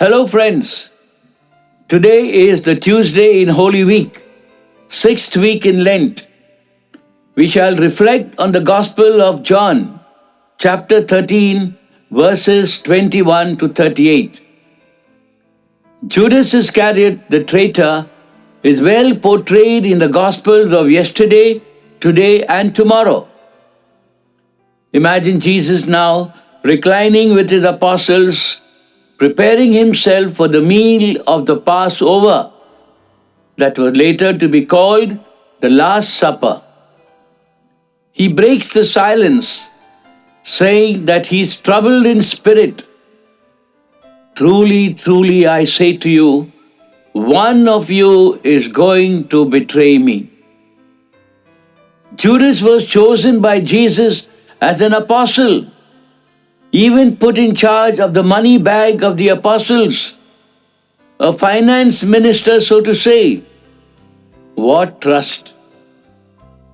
Hello, friends. Today is the Tuesday in Holy Week, sixth week in Lent. We shall reflect on the Gospel of John, chapter 13, verses 21 to 38. Judas Iscariot, the traitor, is well portrayed in the Gospels of yesterday, today, and tomorrow. Imagine Jesus now reclining with his apostles, preparing himself for the meal of the Passover that was later to be called the Last Supper. He breaks the silence, saying that he is troubled in spirit. Truly, truly, I say to you, one of you is going to betray me. Judas was chosen by Jesus as an apostle, even put in charge of the money bag of the apostles, a finance minister, so to say. What trust!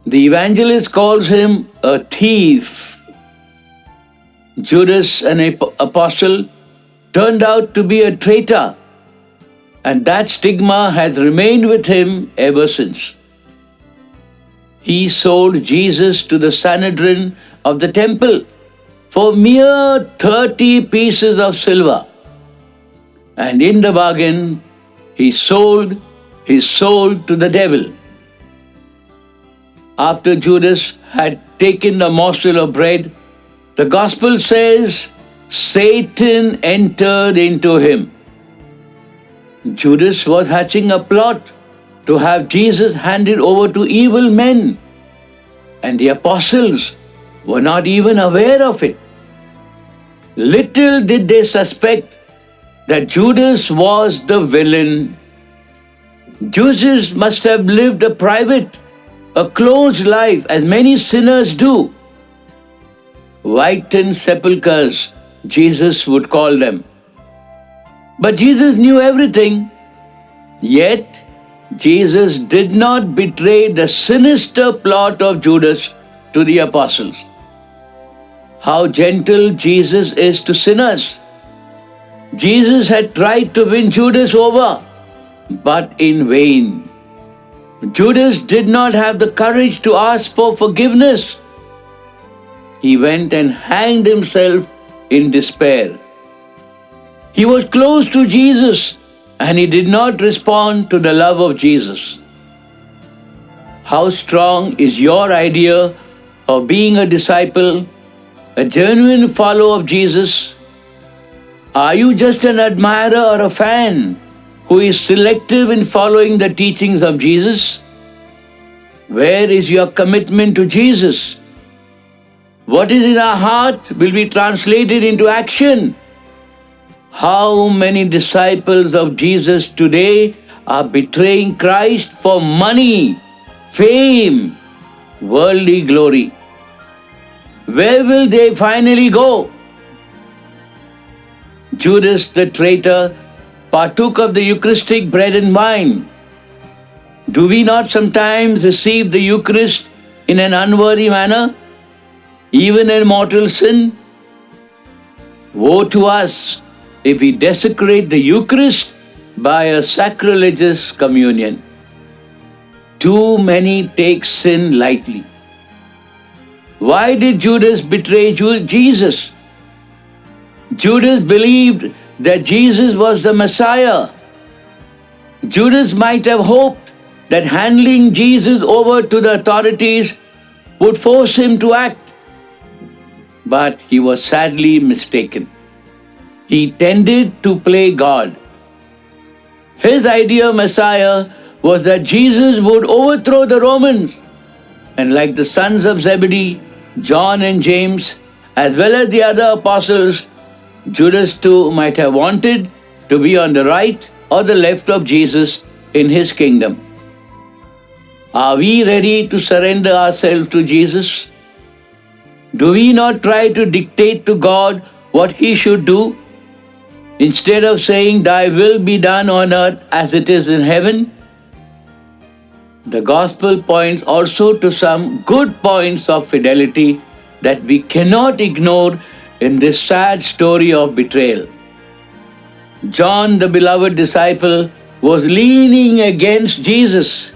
The evangelist calls him a thief. Judas, an apostle, turned out to be a traitor, and that stigma has remained with him ever since. He sold Jesus to the Sanhedrin of the temple for mere 30 pieces of silver. And in the bargain, he sold his soul to the devil. After Judas had taken a morsel of bread, the Gospel says Satan entered into him. Judas was hatching a plot to have Jesus handed over to evil men, and the apostles were not even aware of it. Little did they suspect that Judas was the villain. Judas must have lived a private, a closed life, as many sinners do. Whitened sepulchres, Jesus would call them. But Jesus knew everything. Yet, Jesus did not betray the sinister plot of Judas to the apostles. How gentle Jesus is to sinners. Jesus had tried to win Judas over, but in vain. Judas did not have the courage to ask for forgiveness. He went and hanged himself in despair. He was close to Jesus, and he did not respond to the love of Jesus. How strong is your idea of being a disciple, a genuine follower of Jesus? Are you just an admirer or a fan who is selective in following the teachings of Jesus? Where is your commitment to Jesus? What is in our heart will be translated into action. How many disciples of Jesus today are betraying Christ for money, fame, worldly glory? Where will they finally go? Judas the traitor partook of the Eucharistic bread and wine. Do we not sometimes receive the Eucharist in an unworthy manner, even in mortal sin? Woe to us if we desecrate the Eucharist by a sacrilegious communion. Too many take sin lightly. Why did Judas betray Jesus? Judas believed that Jesus was the Messiah. Judas might have hoped that handing Jesus over to the authorities would force him to act. But he was sadly mistaken. He tended to play God. His idea of Messiah was that Jesus would overthrow the Romans, and like the sons of Zebedee, John and James, as well as the other apostles, Judas too might have wanted to be on the right or the left of Jesus in his kingdom. Are we ready to surrender ourselves to Jesus? Do we not try to dictate to God what He should do, instead of saying, "Thy will be done on earth as it is in heaven"? The Gospel points also to some good points of fidelity that we cannot ignore in this sad story of betrayal. John, the beloved disciple, was leaning against Jesus.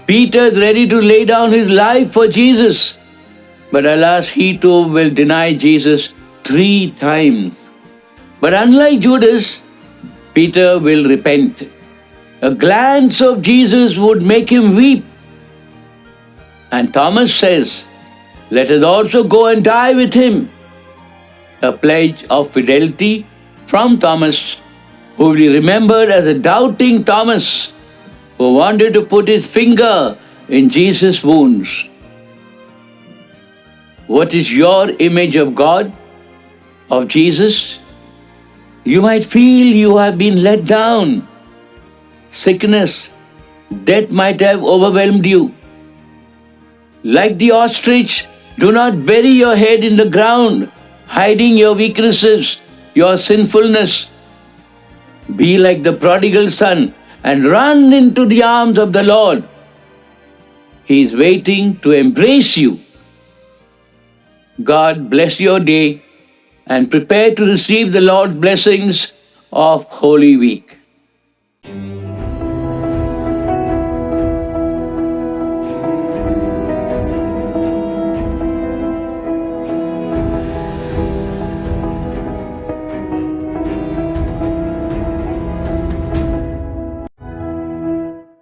Peter is ready to lay down his life for Jesus. But alas, he too will deny Jesus 3 times. But unlike Judas, Peter will repent. A glance of Jesus would make him weep. And Thomas says, "Let us also go and die with him." A pledge of fidelity from Thomas, who will be remembered as a doubting Thomas, who wanted to put his finger in Jesus' wounds. What is your image of God, of Jesus? You might feel you have been let down. Sickness, death might have overwhelmed you. Like the ostrich, do not bury your head in the ground, hiding your weaknesses, your sinfulness. Be like the prodigal son and run into the arms of the Lord. He is waiting to embrace you. God bless your day and prepare to receive the Lord's blessings of Holy Week.